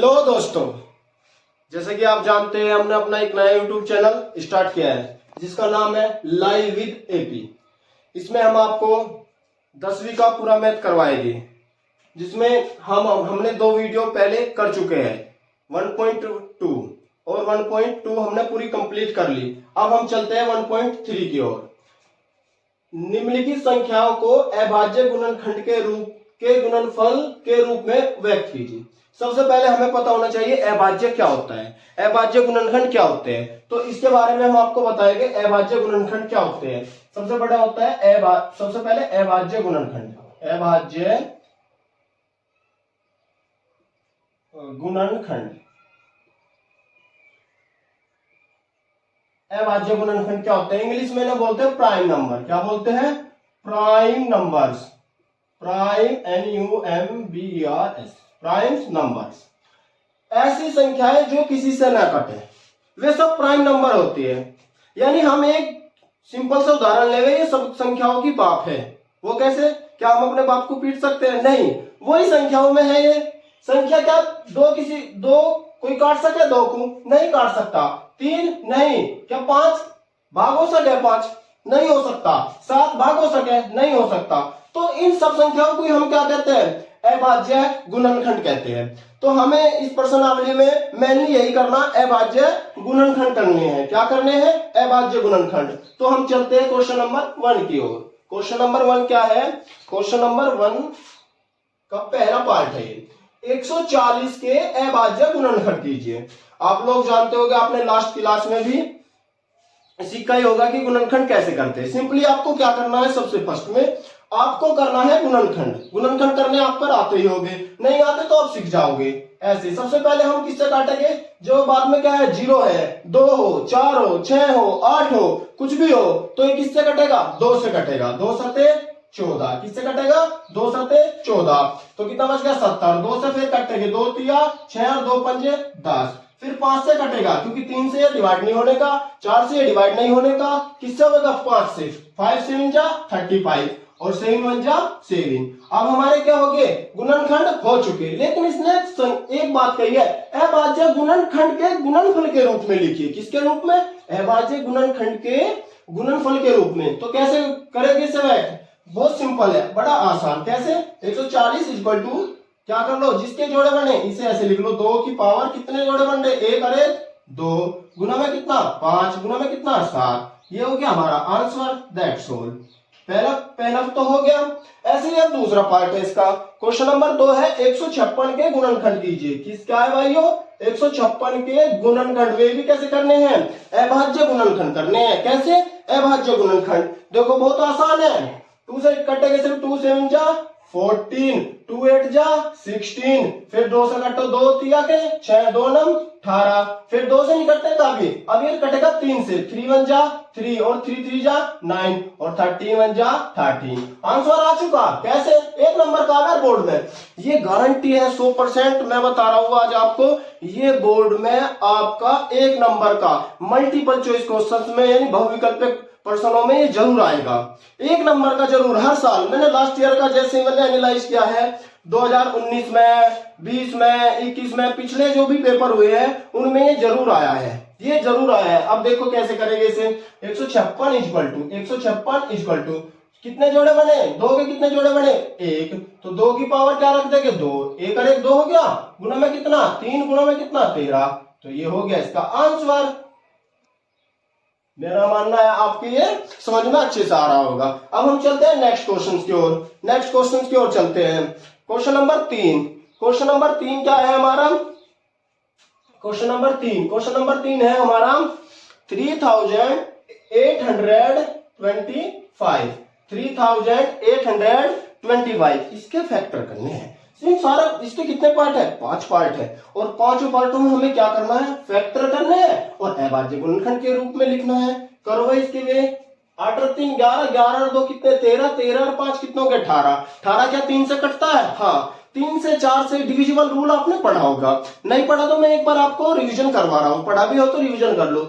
Hello दोस्तों, जैसे कि आप जानते हैं हमने अपना एक नया यूट्यूब चैनल स्टार्ट किया है जिसका नाम है लाइव विद एपी। इसमें हम आपको 10वीं का पूरा मैथ करवाएंगे, जिसमें हमने 2 वीडियो पहले कर चुके हैं 1.2 और 1.2 हमने पूरी कंप्लीट कर ली। अब हम चलते हैं 1.3 की ओर। निम्नलिखित संख्याओं को अभाज्य गुणनखंड के गुणनफल के रूप में व्यक्त कीजिए। सबसे पहले हमें पता होना चाहिए अभाज्य क्या होता है, अभाज्य गुणनखंड क्या होते हैं। तो इसके बारे में हम आपको बताएंगे अभाज्य गुणनखंड क्या होते हैं। सबसे बड़ा होता है सबसे पहले अभाज्य गुणनखंड। अभाज्य गुणनखंड, अभाज्य गुणनखंड क्या होते हैं? इंग्लिश में ना बोलते हैं प्राइम नंबर। क्या बोलते हैं? Prime numbers. Prime NUMBERS, prime numbers. ऐसी संख्याएं जो किसी से ना कटे, वे सब प्राइम नंबर होती है। यानी हम एक सिंपल से उदाहरण लेंगे, ये सब संख्याओं की बाप है। वो कैसे? क्या हम अपने बाप को पीट सकते हैं? नहीं, वही संख्याओं में है। ये संख्या क्या दो कोई काट सके? 2 को नहीं काट सकता। 3 नहीं। क्या 5 भाग हो सके? 5 नहीं हो सकता। 7 भाग हो सके? नहीं हो सकता। तो इन सब संख्याओं को हम क्या कहते हैं? अभाज्य गुणनखंड कहते हैं। तो हमें इस प्रश्नावली में मेनली यही करना, अभाज्य गुणनखंड करने हैं। क्या करने हैं? अभाज्य गुणनखंड। तो हम चलते हैं क्वेश्चन नंबर 1 की ओर। क्वेश्चन नंबर 1 क्या है? क्वेश्चन नंबर 1 का पहला पार्ट है 140 के अभाज्य गुणनखंड कीजिए। आप लोग जानते होंगे, आपने लास्ट क्लास में भी सीखा ही होगा कि गुणनखंड कैसे करते हैं। सिंपली आपको क्या करना है? सबसे फर्स्ट में आपको करना है गुणनखंड। गुणनखंड करने आप पर आते ही होंगे, नहीं आते तो आप सीख जाओगे। ऐसे सबसे पहले हम किससे काटेंगे? जो बाद में क्या है? 0 है, 2 हो, 4 हो, 6 हो, 8 हो, कुछ भी हो, तो ये किससे कटेगा? 2 से कटेगा। 2 सते 14। किससे कटेगा? 2 सते 14। तो कितना बच गया? 70। 2 से फिर कटेंगे 2 तिया 6 और 2 पंजे 10। फिर 5 से कटेगा, क्योंकि 3 से डिवाइड नहीं होने का, 4 से डिवाइड नहीं होने का। किससे होगा? 5 से। 5 7 जा 35 और 7 1 जा 7। अब हमारे क्या हो गए? गुणनखंड हो चुके। लेकिन इसने एक बात कही है, अभाज्य गुणनखंड के गुणनफल के रूप में लिखिए। किसके रूप में? अभाज्य गुणनखंड के गुणनफल के रूप में। तो कैसे करेंगे इसे? बहुत सिंपल है, बड़ा आसान। कैसे? 140 इक्वल टू, क्या कर लो, जिसके जोड़े बने इसे ऐसे लिख लो, 2 की पावर कितने जोड़े बन रहे? 1 अरे 2 गुना में कितना? 5 गुना में कितना? 7। ये हो गया हमारा आंसर। That's all. पहला तो हो गया। ऐसे ही अब दूसरा पार्ट है इसका। क्वेश्चन नंबर 2 है 156 के गुणनखंड कीजिए। किसका है भाइयों? 156 के गुणनखंड। वे भी कैसे करने हैं? अभाज्य गुणनखंड करने हैं। कैसे? अभाज्य गुणनखंड। देखो बहुत आसान है। 2 से कटेंगे सिर्फ, 2 7 जा 14, 2 8 जा 16, फिर 2 से कटो 2 तिया के 6 2 9 18, फिर 2 से नहीं कटेगा अब ये कटेगा 3 से। 3 1 जा 3 और 3 3 जा 9 और 13 1 जा 13। आंसर आ चुका। कैसे? 1 नंबर का आ गया बोर्ड में। ये गारंटी है 100%। मैं बता रहा हूं आज आपको, ये बोर्ड में आपका 1 नंबर का मल्टीपल चॉइस क्वेश्चन में, यानी बहुविकल्पिक प्रश्नों में ये जरूर आएगा। 1 नंबर का जरूर हर साल। मैंने लास्ट ईयर का जैसे मैंने एनालाइज किया है, 2019 में, 20 में, 21 में, पिछले जो भी पेपर हुए हैं उनमें ये जरूर आया है। ये जरूर आया है। अब देखो कैसे करेंगे इसे। 156 इक्वल टू कितने जोड़े बने? 2 के कितने जोड़े बने? 1। तो 2 की पावर क्या रख देंगे? 2। 1 और 1 2 हो गया। गुना में कितना? 3 गुना में कितना? 13। तो ये हो गया इसका आंसर। मेरा मानना है आपके ये समझ में अच्छे से आ रहा होगा। अब हम चलते हैं नेक्स्ट क्वेश्चन की ओर। नेक्स्ट क्वेश्चन की ओर चलते हैं। Question number 3। क्वेश्चन नंबर 3 क्या है हमारा? क्वेश्चन नंबर 3 है हमारा 3825। 3825 इसके फैक्टर करने हैं। सारा इसके कितने पार्ट है? 5 पार्ट है। और 5 पार्टों में हमें क्या करना है? फैक्टर करने हैं और अभाज्य गुणनखंड के रूप में लिखना है। करो भाई इसके लिए। 8 और 3 11, 11 और 2 कितने? 13, 13 और 5 कितनों के? 18। 18 क्या 3 से कटता है? हाँ। 3 से 4 से डिविजिबल रूल आपने पढ़ा होगा। नहीं पढ़ा तो मैं एक बार आपको रिविजन करवा रहा हूं। पढ़ा भी हो तो रिविजन कर लो।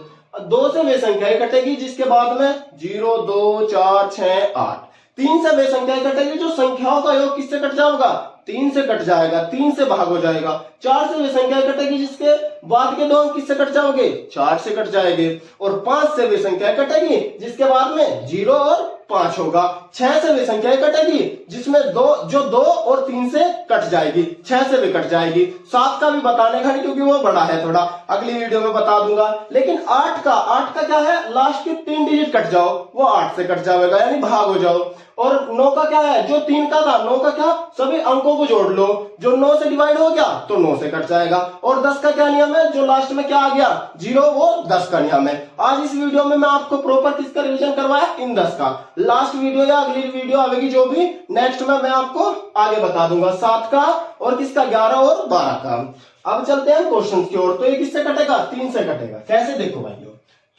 2 से वे संख्याएं कटेगी जिसके बाद में 0 2 4 6 8। 3 से वे संख्याएं कटेगी जो संख्याओं का योग किससे कट जाएगा? 3 से कट जाएगा, 3 से भाग हो जाएगा। 4 से वे संख्या कटेगी जिसके बाद के 2 अंक किससे कट जाओगे, 4 से कट जाएंगे। और 5 से वे संख्या कटेगी जिसके बाद में 0 और 5 होगा। 6 से वे संख्या कटेगी जिसमें जो 2 और 3 से कट जाएगी, 6 से भी कट जाएगी। 7 का भी बताने का नहीं क्योंकि वो बड़ा है थोड़ा, अगली वीडियो में बता दूंगा। लेकिन 8 का क्या है, लास्ट के 3 डिजिट कट जाओ, वो 8 से कट जाएगा यानी भाग हो जाओ। और 9 का क्या है, जो 3 का था 9 का क्या, सभी अंकों को जोड़ लो, जो 9 से डिवाइड हो गया तो 9 से कट जाएगा। और 10 का क्या नियम है, जो लास्ट में क्या आ गया 0, वो 10 का नियम है। आज इस वीडियो में मैं आपको प्रॉपर किसका रिवीजन करवाया, इन 10 का। लास्ट वीडियो या अगली वीडियो आएगी जो भी नेक्स्ट में मैं आपको आगे बता दूंगा 7 का और किसका 11 और 12 का। अब चलते हैं क्वेश्चन की ओर। तो ये किससे कटेगा, 3 से कटेगा। कैसे, देखो भाइयों,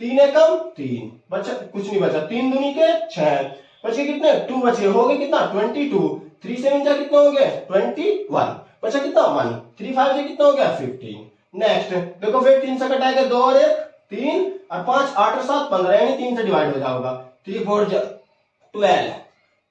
3 एकम 3 बचा, कुछ नहीं बचा, 3 दूनी के 6 बचे, कितने 2 बचे, हो गए कितना 22। 3 7 जा कितना हो गया 21, बचा कितना 1। 3 5 जा कितना हो गया 15। नेक्स्ट देखो फिर 3 से कटाएगा 2 और 1 3 और 5 8 और 7 15 यानी 3 से डिवाइड हो जाएगा। 3 4 जा 12,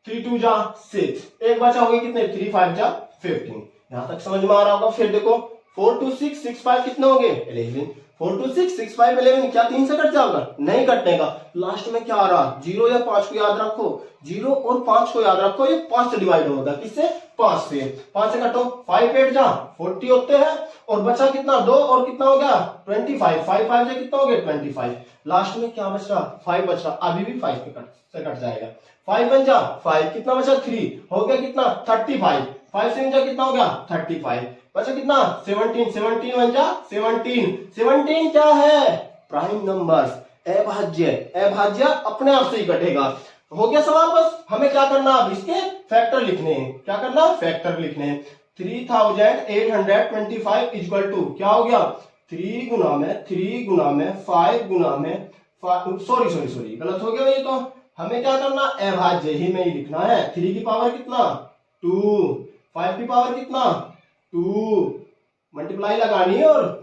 3 2 जा 6, एक बचा हो गया कितने 3 5 जा 15। यहां तक समझ में आ रहा होगा। फिर देखो 4 2 6 6 5 कितने हो गए 11। 4 2 6 6 5 11, क्या 3 से कट जाएगा, नहीं कटने का। लास्ट में क्या आ रहा, 0 या 5 को याद रखो, 0 और 5 को याद रखो, ये 5 से डिवाइड होगा, किससे 5 से। 5 से कटो 5 8 जा 40 होते हैं और बचा कितना 2 और कितना हो गया 25, 5 5 से कितना हो गया 25। लास्ट में क्या बच रहा 5 बच रहा, अभी भी 5 से कट जाएगा। 5 1 जा 5, कितना बचा 3, हो गया कितना 35। 5 7 जा कितना हो गया 35, बचा कितना 17। 17 1 जा 17। 17 क्या है, प्राइम नंबर्स, अभाज्य। अभाज्य अपने आप से ही कटेगा। हो गया सवाल, बस हमें क्या करना, अब इसके फैक्टर लिखने हैं। क्या करना, फैक्टर लिखने हैं। 3825 इक्वल टू क्या हो गया 3 गुना में 5 गुना में, सॉरी गलत हो गया ये तो। हमें क्या करना, अभाज्य ही में ही लिखना है। 3 की पावर कितना 2, 5 की पावर कितना 2, मल्टीप्लाई लगानी है और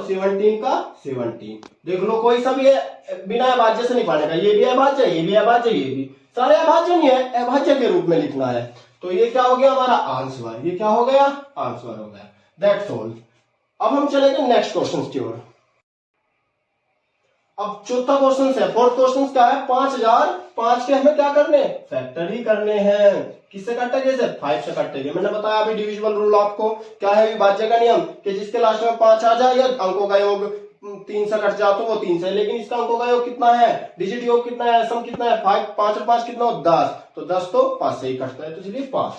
17 का 17। देख लो कोई सा भी है बिना अभाज्य से नहीं पढ़ेगा, ये भी अभाज्य, ये भी अभाज्य, ये भी सारे अभाज्य नहीं है, अभाज्य के रूप में लिखना है। तो ये क्या हो गया हमारा आंसर, ये क्या हो गया आंसर हो गया। That's all. अब हम चलेंगे नेक्स्ट क्वेश्चन की ओर। अब चौथा क्वेश्चन है, फोर्थ क्वेश्चन क्या है, 5005 के हमें क्या करने, फैक्टर ही करने हैं। किससे काटेंगे, जैसे 5 से काटेंगे। मैंने बताया अभी डिविजिबल रूल आपको क्या है, विभाज्य का नियम, कि जिसके लास्ट में 5 आ जाए या अंकों का योग 3 से कट जाए तो वो 3 से, लेकिन इसका अंकों का योग कितना है, डिजिट योग कितना है, सम कितना है 5 5 और 5 कितना हो 10, तो 10 तो 5 से ही कटता है, तो चलिए 5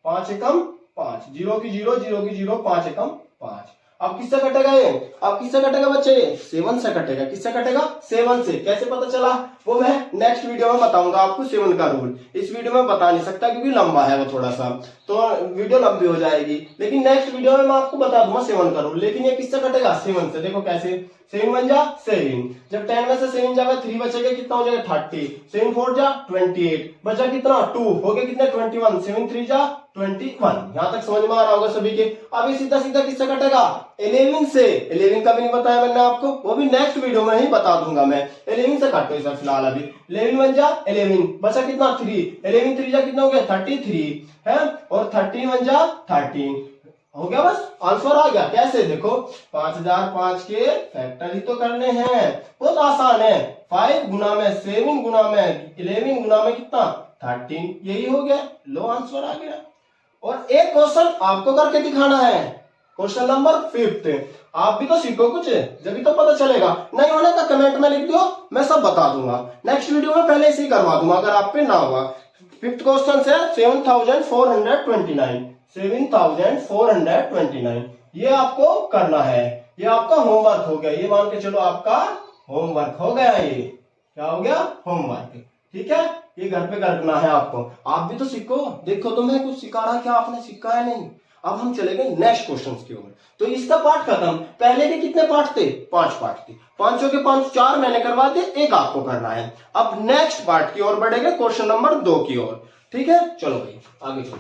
5 एकम 5, 0 की 0 0 की 0, 5 एकम 5। अब किससे कटेगा ये, अब किससे कटेगा बच्चे, 7 से कटेगा। किससे कटेगा 7 से। कैसे पता चला, वो मैं नेक्स्ट वीडियो में बताऊंगा आपको 7 का रूल। इस वीडियो में बता नहीं सकता क्योंकि लंबा है वो थोड़ा सा, तो वीडियो लंबी हो जाएगी। लेकिन नेक्स्ट वीडियो में मैं आपको बता दूंगा 7 का रूल। लेकिन ये किससे कटेगा 7 से। देखो कैसे, 7 1 जा 7, जब 10 में से 7 जाएगा 3 बचेगा, कितना हो जाएगा 30। 7 4 जा 28, बचा कितना 2, हो गया कितने 21। 7 3 जा 21। यहां तक समझ में आ रहा होगा सभी के। अभी सीधा सीधा किससे कटेगा 11 से। 11 का भी नहीं बताया मैंने आपको, वो भी नेक्स्ट वीडियो में ही बता दूंगा मैं। 11 से काटो इसे फिलहाल अभी। 11 1 जा 11, बचा कितना 3, 11 3 जा कितना हो गया 33 है, और 13 1 जा 13, हो गया बस आंसर आ गया। कैसे, देखो 5005 के फैक्टर ही तो करने हैं, बहुत आसान है। 5 गुना में 7 गुना में 11 गुना में कितना 13, यही हो गया, लो आंसर आ गया। और एक क्वेश्चन आपको करके दिखाना है, क्वेश्चन नंबर 5। आप भी तो सीखो कुछ, जब तो पता चलेगा। नहीं होने का कमेंट में लिख दो, मैं सब बता दूंगा। नेक्स्ट वीडियो में पहले इसी करवा दूंगा अगर आप पे ना हुआ। 5th क्वेश्चन है 7429, 7429, ये आपको करना है। ये आपका होमवर्क हो गया, ये मान के चलो आपका होमवर्क हो गया। ये क्या हो गया होमवर्क, ठीक है। ये घर पे करना है आपको। आप भी तो सीखो, देखो तो मैं कुछ सिखा रहा, क्या आपने सीखा है नहीं। अब हम चलेंगे नेक्स्ट क्वेश्चन की ओर। तो इसका पार्ट खत्म। पहले के कितने पार्ट थे, 5 पार्ट थे। 5 के 5 4 मैंने करवा दिए, एक आपको करना है। अब नेक्स्ट पार्ट की ओर बढ़ेंगे, क्वेश्चन नंबर 2 की ओर, ठीक है। चलो भाई आगे चलो।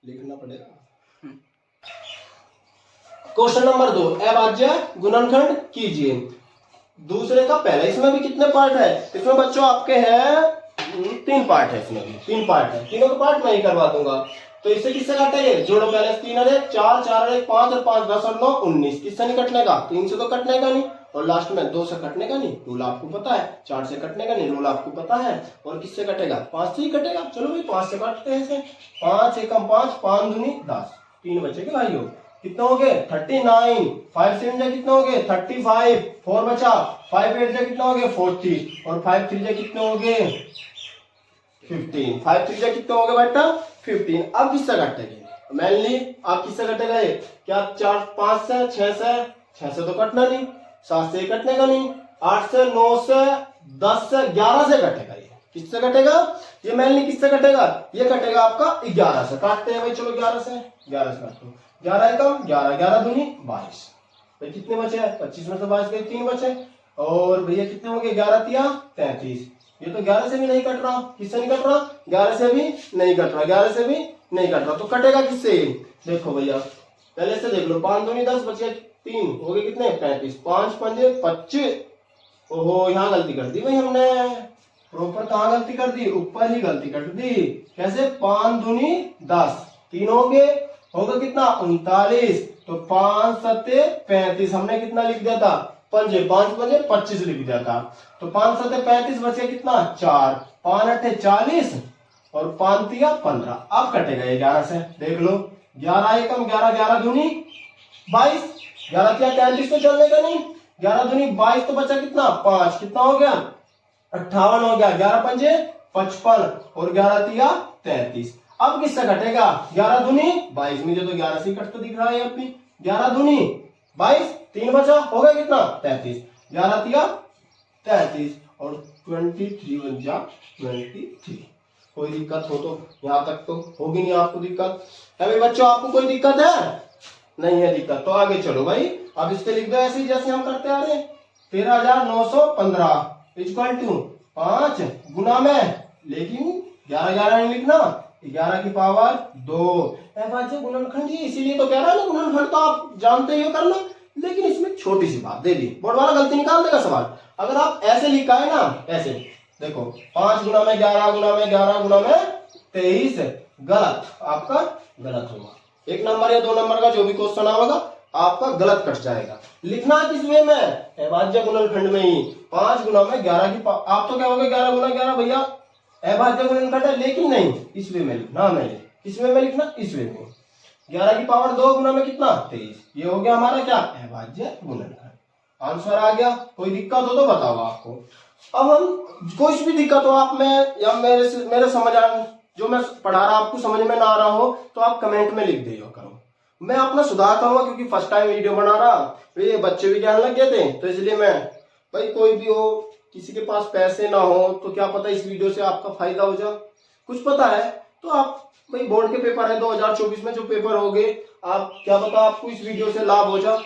लिखना पड़ेगा। क्वेश्चन नंबर 2, अभाज्य गुणनखंड कीजिए। दूसरे का पहला, इसमें भी कितने पार्ट है? इसमें बच्चों आपके हैं 3 पार्ट है, इसमें भी 3 पार्ट है, तीनों के पार्ट मैं ही करवा दूंगा। तो इससे किससे कटेंगे? जोड़ो पहले, 3 और 1 4, 4 और 1 5 और 5 10 और 9 19। किससे नहीं कटने का? 3 से तो कटने का नहीं, और लास्ट में 2 से कटने का नहीं, रूल आपको पता है। 4 से कटने का नहीं, रूल आपको पता है। और किससे कटेगा? 5 से ही कटेगा। चलो भाई 5 से काटते हैं इसे। 5 एकम 5, 5 दूनी 10, 3 बचे के भाइयों। कितने हो गए? 39। 5 से जा कितने हो गए? 35। 4 बचा। 5 8 जा कितने हो गए? 40। और 5 3 जा कितने हो गए? 15। 5 3 जा कितने हो गए बेटा? 15। अब किससे कटेंगे? मेनली आप किससे कटेगा? क्या 4 5 से 6 से? 6 से तो कटना नहीं, 7 से कटने का नहीं, 8 से 9 से 10 से 11 से कटेगा। ये किससे कटेगा? ये मेनली किससे कटेगा? ये कटेगा आपका 11 से। काटते हैं भाई, चलो 11 से काटो। 11 एकम 11, 11 दूनी 22। भाई कितने बचे? 25 में से 22 गए, 3 बचे। और भैया कितने हो गए? 11 तिया 33। ये तो 11 से भी नहीं कट रहा। किससे नहीं कट रहा? 11 से भी नहीं कट रहा, 11 से भी नहीं कट रहा। तो कटेगा किससे? देखो भैया पहले से देख लो, 5 दूनी 10 बचे 3, हो गए कितने? 35। 5 पंजे 25। ओहो, यहाँ गलती कर दी भाई हमने। प्रॉपर कहाँ गलती कर दी? ऊपर ही गलती कर दी। कैसे? 5 दूनी 10, 3 होगा कितना? 39। तो 5 सत्ते 35, हमने कितना लिख दिया था? पंजे, 5 पंजे 25 लिख दिया था। तो 5 सत्ते 35 बचे कितना? 4। 5 अट्ठे 40 और 5 तिया 15। अब कटेगा ये 11 से। देख लो, 11 एकम 11, 11 दूनी 22, 11 तिया 33 तो चलने का नहीं, 11 दूनी 22। तो बचा कितना? 5। कितना हो गया? 58 हो गया। 11 पंजे 55 और 11 तिया 33। अब किससे कटेगा? 11 दूनी 22। मुझे तो 11 से कट तो दिख रहा है अपनी। 11 दूनी 22, 3 बचा, हो गया कितना? 33। 11 तिया 33 और 23 बन जा 23। कोई दिक्कत हो तो यहाँ तक तो होगी नहीं आपको दिक्कत है भाई बच्चों? आपको कोई दिक्कत है? नहीं है दिक्कत तो आगे चलो भाई। अब इस पे लिख दो ऐसे ही जैसे हम करते आ रहे। 13,915 इक्वल टू 5 गुना में, लेकिन 11 11 नहीं लिखना, 11 की पावर 2। अभाज्य गुणनखंड, इसीलिए तो कह रहा है ना, गुणनखंड तो आप जानते ही हो करना। लेकिन इसमें छोटी सी बात दे दी, बोर्ड वाला गलती निकाल देगा सवाल। अगर आप ऐसे लिखा है ना, ऐसे देखो 5 गुना में 11 गुना में 11 गुना में 23, गलत, आपका गलत होगा। 1 नंबर या 2 नंबर का जो भी क्वेश्चन आएगा आपका गलत कट जाएगा। लिखना किस वे में? अभाज्य गुणनखंड में ही। 5 गुना में 11 की आप तो क्या होगा? 11 गुना 11 भैया अभाज्य गुणनखंड है, लेकिन नहीं इस वे में लिखना। मैंने इस वे में लिखना, इस वे में 11 की पावर 2 गुना में कितना? 23। ये हो गया हमारा क्या? अभाज्य गुणनखंड। आंसर आ गया। कोई दिक्कत हो तो बताओ आपको। अब हम कुछ भी दिक्कत हो आप में या मेरे समझ जो मैं पढ़ा रहा आपको समझ में ना आ रहा हो तो आप कमेंट में लिख दिया करो, मैं अपना सुधार करूंगा। क्योंकि फर्स्ट टाइम वीडियो बना रहा, तो ये बच्चे भी ज्ञान लग गए थे, तो इसलिए मैं भाई कोई भी हो, किसी के पास पैसे ना हो तो क्या पता इस वीडियो से आपका फायदा हो जाए। कुछ पता है तो आप भाई, बोर्ड के पेपर है 2024 में जो पेपर हो गए, आप क्या पता आपको इस वीडियो से लाभ हो जाए,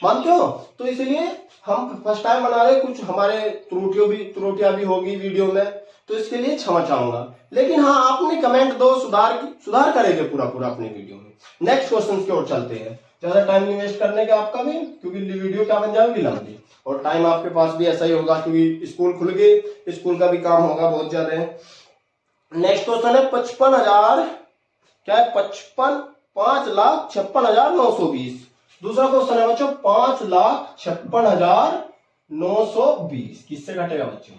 मानते हो? तो इसलिए हम फर्स्ट टाइम बना रहे, कुछ हमारे त्रुटियां भी होगी वीडियो में, तो इसके लिए क्षमा चाहूंगा। लेकिन हाँ, आपने कमेंट दो, सुधार करेंगे पूरा अपने वीडियो में। नेक्स्ट क्वेश्चन की ओर चलते हैं, ज्यादा टाइम नहीं वेस्ट करने का आपका भी, क्योंकि वीडियो क्या बन जाएगी लंबी, और टाइम आपके पास भी ऐसा ही होगा क्योंकि स्कूल खुल गए, स्कूल का भी काम होगा बहुत ज्यादा। नेक्स्ट क्वेश्चन है 55,000, क्या है? 5,56,920। दूसरा क्वेश्चन है बच्चों 5,56,920। किससे कटेगा बच्चों?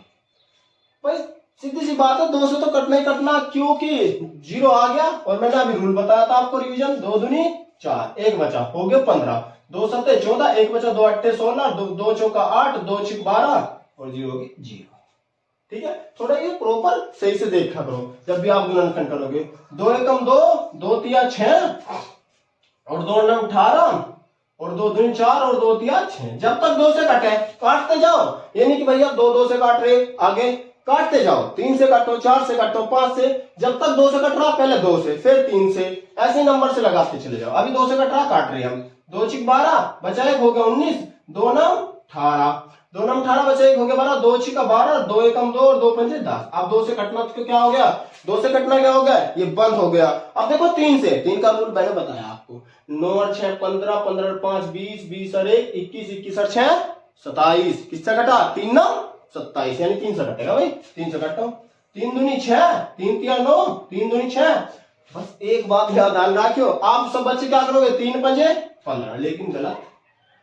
भाई सीधी सी बात है, 2 से तो कटना ही कटना, क्योंकि 0 आ गया। और मैंने अभी रूल बताया था आपको रिवीजन, 2 दूनी 4, 1 बचा, हो गया 15, 2 सत्ते 14, 1 बचा, 2 अट्ठे 16, 2 चौका 8, 2 छिक 12 और 0 होगी 0। ठीक है, थोड़ा ये प्रॉपर सही से देखा करो जब भी आप गुणनखंड करोगे। 2 एकम 2, 2 तिया 6 और 2 नम 18 और 2 दूनी 4 और 2 तिया 6। जब तक 2 से कटे काटते जाओ, ये नहीं कि भैया 2 से काट रहे, आगे काटते जाओ, 3 से काटो, 4 से काटो, 5 से, जब तक 2 से कट रहा पहले 2 से, फिर 3 से, ऐसे नंबर से लगाते चले जाओ। अभी 2 से कट रहा, काट रहे हम, 2 छिक 12 बचा, 1 हो गया 19, 2 नम 18, 2 नम 18 बचा 1 हो गया 12, 2 6 का 12, 2 एकम 2 और 2 पंजे 10। अब 2 से कटना तो क्या हो गया, 2 से कटना क्या हो गया, ये बंद हो गया। अब देखो 3 से, 3 का रूल मैंने बताया आपको, 9 और 6 15, 15 और 5 20, 20 और 1 21, 21 और 6 27। किससे कटा, 3 9 27, यानी 3 से कटेगा भाई, 3 से कटो। 3 दूनी 6, 3 तिया 9, 3 दूनी 6। बस एक बात ध्यान रखियो, आप सब बच्चे क्या करोगे, 3 पंजे 15, लेकिन गलत।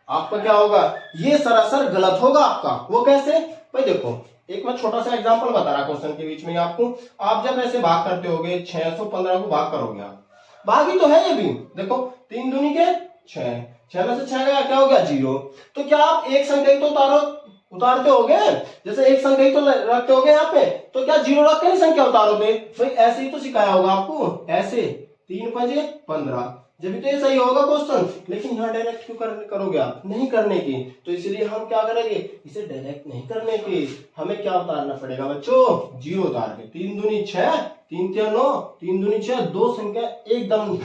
आपका क्या होगा, ये सरासर गलत होगा आपका। वो कैसे भाई, देखो एक मैं छोटा सा एग्जांपल बता रहा क्वेश्चन के बीच में आपको। आप जब ऐसे भाग करते होगे, 615 को भाग करोगे आप, भागी तो है ये भी, देखो 3 दूनी के 6, 6 में से 6 गया, क्या हो गया 0। तो क्या आप एक संख्या ही तो उतारते होगे, जैसे एक संख्या ही तो रखते होगे यहाँ पे, तो क्या 0 रख के नहीं संख्या उतारोगे भाई, ऐसे ही तो सिखाया होगा आपको, ऐसे 3 पंजे 15, जब भी तो ये सही होगा क्वेश्चन। लेकिन यहाँ डायरेक्ट क्यों करोगे आप, नहीं करने की, तो इसलिए हम क्या करेंगे, इसे डायरेक्ट नहीं करने की, हमें क्या उतारना पड़ेगा बच्चों, 0 उतार के। 3 दूनी 6, 3 तिया 9, 3 दूनी 6, दो संख्या एकदम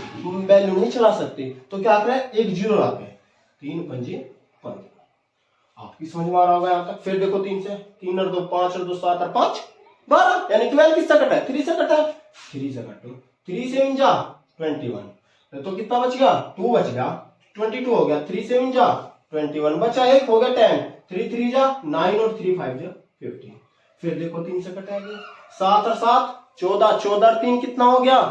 वैल्यू नहीं चला सकती, तो क्या करें, एक 0 रखें, 3 पंजे 15। आपकी समझ में आ रहा होगा यहाँ तक। फिर देखो 3 से, 3 और 2 5 और 2 7 और 5 12, यानी 12 किससे कटा है, 3 से कटा है, 3 से काटो, 3 से जा 21, तो कितना बच गया, 2 बच गया, 22 हो गया, 3 से जा 21 बचा, 1 हो गया 10, 3 3 जा 9 और 3 5 जा 15। फिर देखो 3 से कटाएंगे, 7 और 7 14, 14 और 3 कितना हो गया,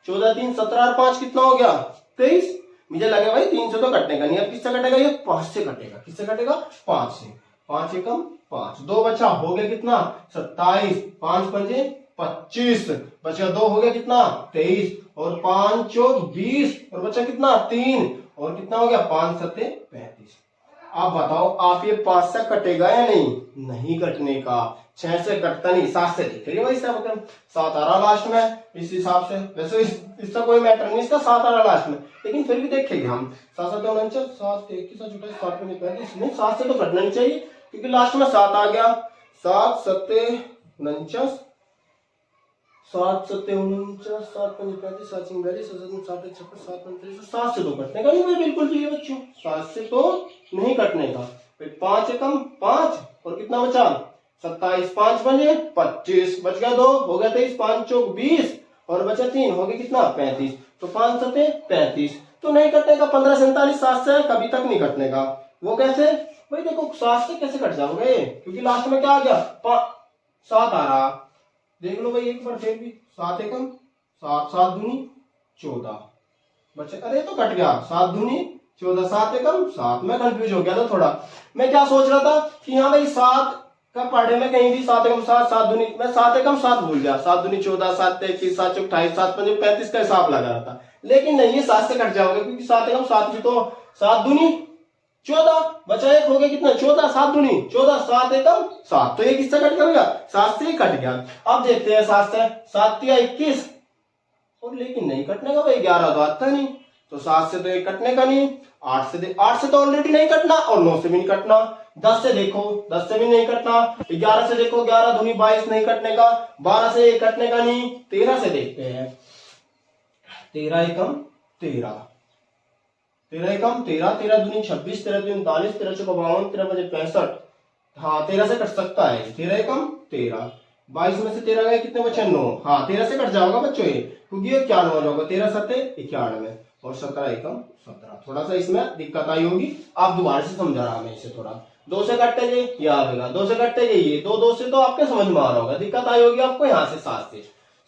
14 3 17 और 5 कितना हो गया 23। मुझे लगा भाई 3 से तो कटने का नहीं, अब किससे कटेगा, ये 5 से कटेगा। किससे कटेगा, 5 से। 5 एकम 5, 2 बचा, हो गया कितना 27, 5 पंजे 25, बचा 2 हो गया कितना 23, और 5 चौक 20, और बचा कितना 3, और कितना हो गया 5 सत्ते 35। आप बताओ, आप ये 5 से कटेगा या नहीं, नहीं कटने का, 6 से कटता नहीं, 7 से देखिए भाई, 7 आ रहा लास्ट में, इस हिसाब से। वैसे इसका कोई मैटर नहीं, इसका 7 आ रहा लास्ट में, लेकिन फिर भी देखेंगे हम। 7 7 49, 7 21 27 7 में 35, नहीं 7 से तो कटना नहीं चाहिए, क्योंकि लास्ट में 7 आ गया। 7 सत्ते 49, 7 सत्ते 49, 7 पंजे 35, 7 सिंह 42, 7 7 56, 7 35, 7 से तो कटने का नहीं भाई, बिल्कुल भी बच्चों, 7 से तो नहीं कटने का। फिर 5 एकम 5, और कितना बचा 27, 5 पंजे 25, बच गया 2, हो गया 23, 5 चौक 20, और बचा 3, हो गया कितना 35, तो 5 सत्ते 35, तो नहीं कटने का। 15 47, 7 से कभी तक नहीं कटने का। वो कैसे भाई, देखो 7 से कैसे कट जाओगे, क्योंकि लास्ट में क्या आ गया 7 आ रहा, देख लो भाई एक बार फिर भी, 7 एकम 7, 7 दूनी 14 बच्चे, अरे तो कट गया, 7 दूनी 14, 7 एकम 7। मैं कंफ्यूज हो गया था थोड़ा, मैं क्या सोच रहा था कि हाँ भाई 7 का पढ़े में कहीं भी 7 एकम 7, 7 दूनी, मैं 7 एकम 7 भूल गया, 7 दूनी 14, 7 21, 7 चौक 28, 7 पंजे 35 का हिसाब लगा रहा था। लेकिन नहीं, ये 7 से कट जाओगे, क्योंकि 7 एकम 7 भी तो 7 दूनी 14, बचा 1, हो गया कितना 14, 7 दूनी 14, 7 एकम 7, तो ये किससे कट गया, 7 से ही कट गया। अब देखते हैं 7 से, 7 तिया 21, और लेकिन नहीं कटने का भाई, 11 तो आता नहीं, तो 7 से तो ये कटने का नहीं। 8 से तो ऑलरेडी नहीं कटना, और 9 से भी नहीं कटना। 10 से देखो, 10 से भी नहीं कटना। 11 से देखो, 11 दूनी 22 नहीं कटने का। 12 से ये कटने का नहीं। 13 से देखते हैं, 13 एकम 13, 13 एकम 13, 13 दूनी 26, 13 दूनी 39, 13 चौक 52, 13 बजे 65, हाँ 13 से कट सकता है। 13 एकम 13, 22 में से 13 गए, कितने बचे 9, हाँ 13 से कट जाओगा बच्चों ये, क्योंकि ये 91 हो जाएगा। 13 सत्ते 91, और 17 एकम 17। थोड़ा सा इसमें दिक्कत आई होगी, आप दोबारा से समझा रहा मैं इसे थोड़ा। 2 से कटेंगे ये आएगा, 2 से कटेंगे ये, 2 से तो आपके समझ में आ रहा होगा। दिक्कत आई होगी आपको यहाँ से 7 से।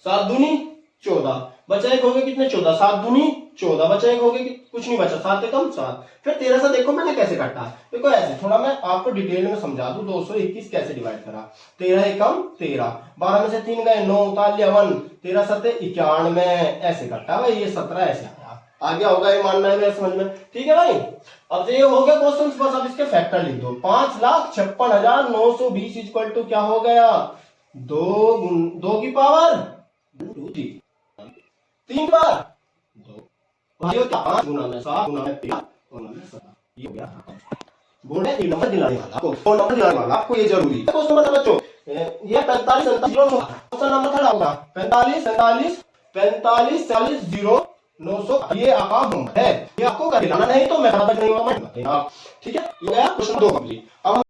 7 दूनी 14, बचा 1 हो गए कितने 14, 7 दूनी 14, बचा 1 हो गए कुछ नहीं बचा, 7 एकम 7। फिर 13 से देखो मैंने कैसे काटा, देखो ऐसे थोड़ा मैं आपको डिटेल में समझा दूं। 221 कैसे डिवाइड करा, 13 एकम 13, 12 में से 3 गए 9, उतार लिया 1, 13 सत्ते 91, ऐसे काटा भाई। ये 17 ऐसे आया, आ गया होगा ये मानना है मेरे समझ में, ठीक है भाई। अब ये हो गया क्वेश्चन, बस अब इसके फैक्टर लिख दो। 5,56,920 इक्वल टू क्या हो गया, 2 की पावर 3 बार 2, 5 गुना में 7 गुना में 13 गुना में 17, ये हो गया। बोर्ड है 3 नंबर दिलाने वाला आपको, 4 नंबर दिलाने वाला आपको, ये जरूरी है क्वेश्चन मतलब बच्चों। ये 45 क्वेश्चन नंबर खड़ा होगा 45 45 45 40 0 900, ये आपका होमवर्क है, ये आपको कर दिलाना, नहीं तो मैं बता नहीं होगा, ठीक है। ये गया क्वेश्चन 2 कंप्लीट। अब